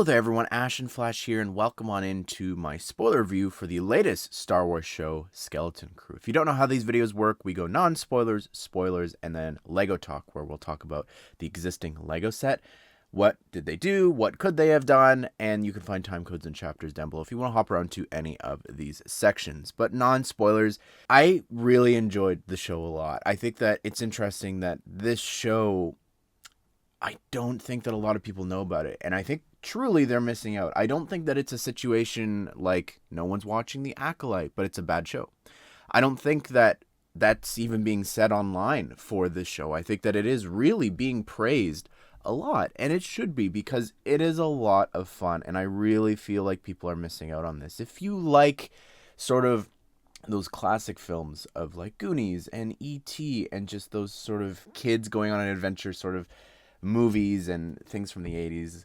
Hello there everyone, Ash and Flash here, and welcome on into my spoiler review for the latest Star Wars show, Skeleton Crew. If you don't know how these videos work, we go non-spoilers, spoilers, and then Lego Talk, where we'll talk about the existing Lego set. What did they do? What could they have done? And you can find time codes and chapters down below if you want to hop around to any of these sections. But non-spoilers, I really enjoyed the show a lot. I think that it's interesting that this show, I don't think that a lot of people know about it. And I think truly they're missing out. I don't think that it's a situation like no one's watching The Acolyte, but it's a bad show. I don't think that that's even being said online for this show. I think that it is really being praised a lot, and it should be, because it is a lot of fun, and I really feel like people are missing out on this. If you like sort of those classic films of like Goonies and E.T. and just those sort of kids going on an adventure sort of movies and things from the 80s,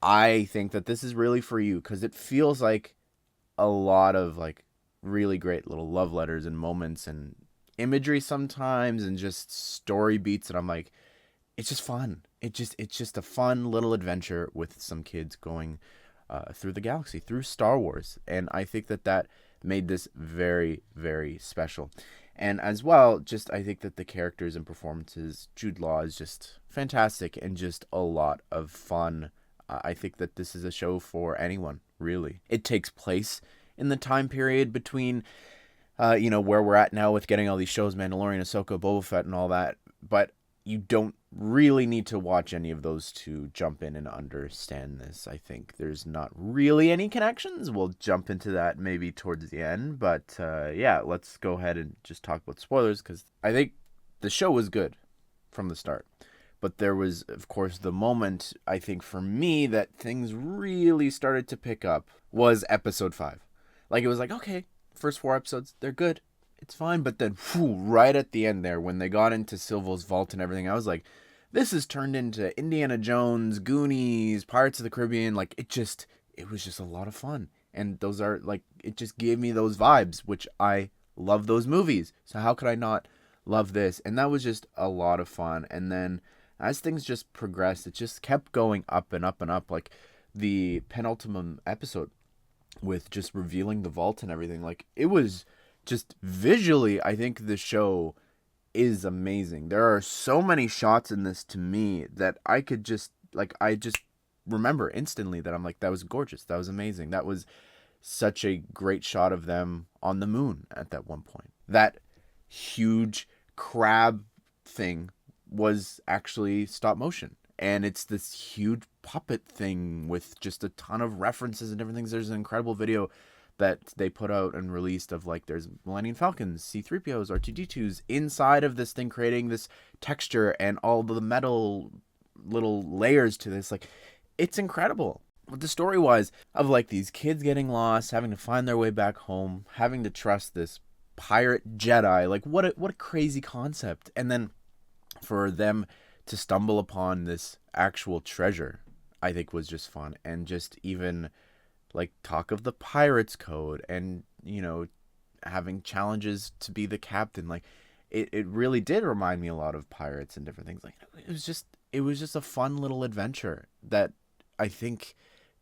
I think that this is really for you, because it feels like a lot of like really great little love letters and moments and imagery sometimes and just story beats, and I'm like, it's just fun. It's just a fun little adventure with some kids going through the galaxy, through Star Wars, and I think that made this very, very special. And as well, just I think that the characters and performances, Jude Law is just fantastic and just a lot of fun. I think that this is a show for anyone, really. It takes place in the time period between, where we're at now with getting all these shows, Mandalorian, Ahsoka, Boba Fett, and all that. But you don't really need to watch any of those to jump in and understand this. I think there's not really any connections. We'll jump into that maybe towards the end. But yeah, let's go ahead and just talk about spoilers, because I think the show was good from the start. But there was, of course, the moment, I think, for me, that things really started to pick up was episode 5. Like, it was like, okay, first 4 episodes, they're good. It's fine. But then, right at the end there, when they got into Silvo's vault and everything, I was like, this has turned into Indiana Jones, Goonies, Pirates of the Caribbean. Like, it was just a lot of fun. And those are, like, it just gave me those vibes, which I love those movies. So how could I not love this? And that was just a lot of fun. And then as things just progressed, it just kept going up and up and up. Like the penultimate episode with just revealing the vault and everything, like it was just visually, I think the show is amazing. There are so many shots in this to me that I could just, like, I just remember instantly that I'm like, that was gorgeous. That was amazing. That was such a great shot of them on the moon at that one point. That huge crab thing was actually stop motion, and it's this huge puppet thing with just a ton of references and different things. There's an incredible video that they put out and released of, like, there's Millennium Falcons, C-3POs, R2-D2s inside of this thing, creating this texture and all the metal little layers to this. Like, it's incredible. But the story wise of like these kids getting lost, having to find their way back home, having to trust this pirate Jedi, like what a crazy concept. And then for them to stumble upon this actual treasure, I think was just fun. And just even like talk of the Pirates Code and, having challenges to be the captain. Like it really did remind me a lot of Pirates and different things. Like it was just a fun little adventure that I think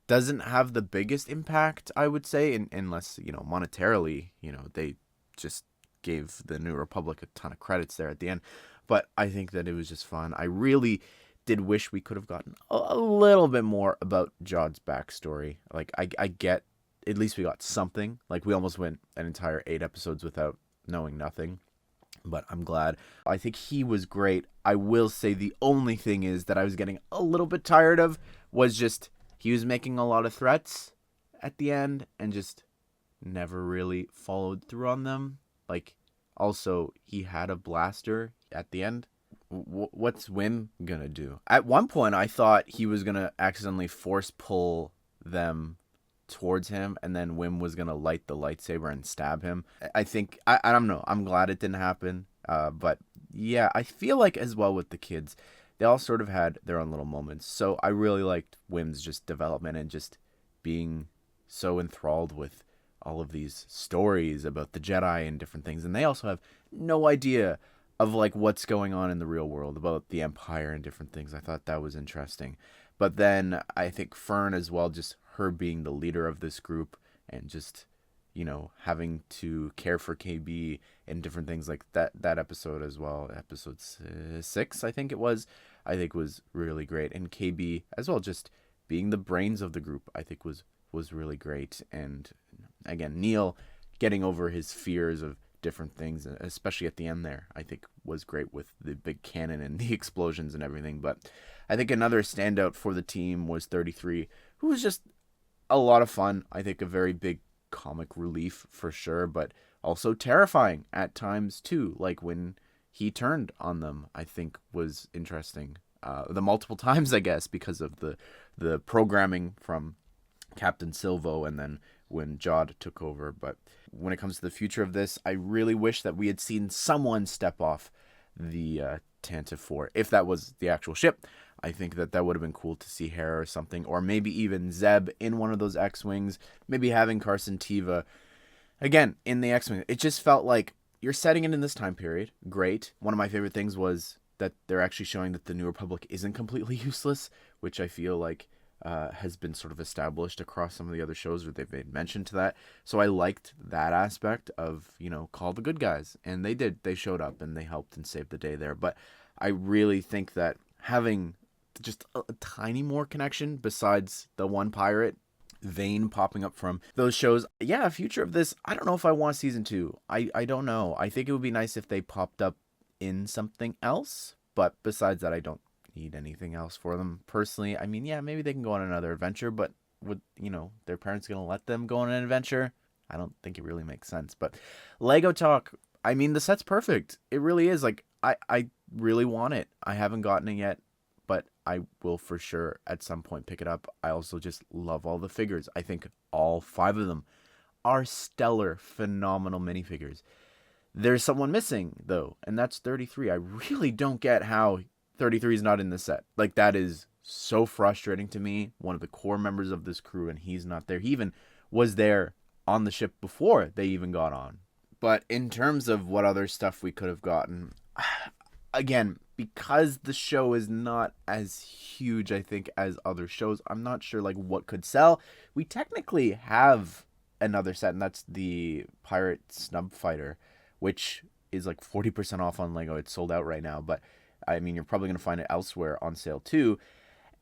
doesn't have the biggest impact, I would say, unless, monetarily, they just gave the New Republic a ton of credits there at the end. But I think that it was just fun. I really did wish we could have gotten a little bit more about Jod's backstory. Like, I get, at least we got something. Like, we almost went an entire 8 episodes without knowing nothing. But I'm glad. I think he was great. I will say the only thing is that I was getting a little bit tired of was just he was making a lot of threats at the end and just never really followed through on them. Like, also, he had a blaster at the end. What's Wim gonna do? At one point, I thought he was gonna accidentally force pull them towards him, and then Wim was gonna light the lightsaber and stab him. I think, I don't know. I'm glad it didn't happen. But yeah, I feel like as well with the kids, they all sort of had their own little moments. So I really liked Wim's just development and just being so enthralled with all of these stories about the Jedi and different things. And they also have no idea of like what's going on in the real world about the Empire and different things. I thought that was interesting. But then I think Fern as well, just her being the leader of this group and just, having to care for KB and different things like that episode as well. Episode 6, I think it was. I think was really great. And KB as well, just being the brains of the group, I think was really great. And again, Neil getting over his fears of different things, especially at the end there, I think was great with the big cannon and the explosions and everything. But I think another standout for the team was 33, who was just a lot of fun. I think a very big comic relief for sure, but also terrifying at times too. Like when he turned on them, I think was interesting. The multiple times, I guess, because of the programming from Captain Silvo and then when Jod took over. But when it comes to the future of this, I really wish that we had seen someone step off the Tantive 4, if that was the actual ship. I think that would have been cool to see Hera or something, or maybe even Zeb in one of those X-Wings, maybe having Carson Teva, again, in the X-Wing. It just felt like you're setting it in this time period. Great. One of my favorite things was that they're actually showing that the New Republic isn't completely useless, which I feel like has been sort of established across some of the other shows where they've made mention to that. So I liked that aspect of, call the good guys. And they did. They showed up and they helped and saved the day there. But I really think that having just a tiny more connection besides the one pirate vein popping up from those shows. Yeah, future of this, I don't know if I want season 2. I don't know. I think it would be nice if they popped up in something else. But besides that, I don't need anything else for them personally. I mean, yeah, maybe they can go on another adventure, but would, their parents going to let them go on an adventure? I don't think it really makes sense. But Lego Talk, I mean, the set's perfect. It really is. Like, I really want it. I haven't gotten it yet, but I will for sure at some point pick it up. I also just love all the figures. I think all 5 of them are stellar, phenomenal minifigures. There's someone missing, though, and that's 33. I really don't get how 33 is not in the set. Like, that is so frustrating to me. One of the core members of this crew, and he's not there. He even was there on the ship before they even got on. But in terms of what other stuff we could have gotten, again, because the show is not as huge, I think, as other shows, I'm not sure, like, what could sell. We technically have another set, and that's the Pirate Snub Fighter, which is like 40% off on Lego. It's sold out right now, but I mean, you're probably going to find it elsewhere on sale too.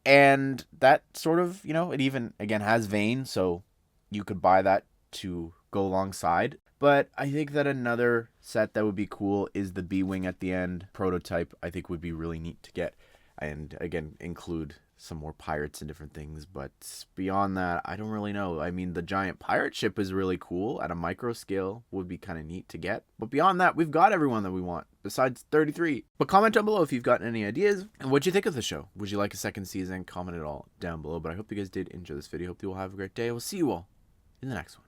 And that sort of, it even, again, has Vane, so you could buy that to go alongside. But I think that another set that would be cool is the B-Wing at the end prototype. I think would be really neat to get. And again, include some more pirates and different things. But beyond that, I don't really know. I mean, the giant pirate ship is really cool at a micro scale. Would be kind of neat to get. But beyond that, we've got everyone that we want, besides 33. But comment down below if you've got any ideas. And what'd you think of the show? Would you like a second season? Comment it all down below. But I hope you guys did enjoy this video. Hope you all have a great day. We'll see you all in the next one.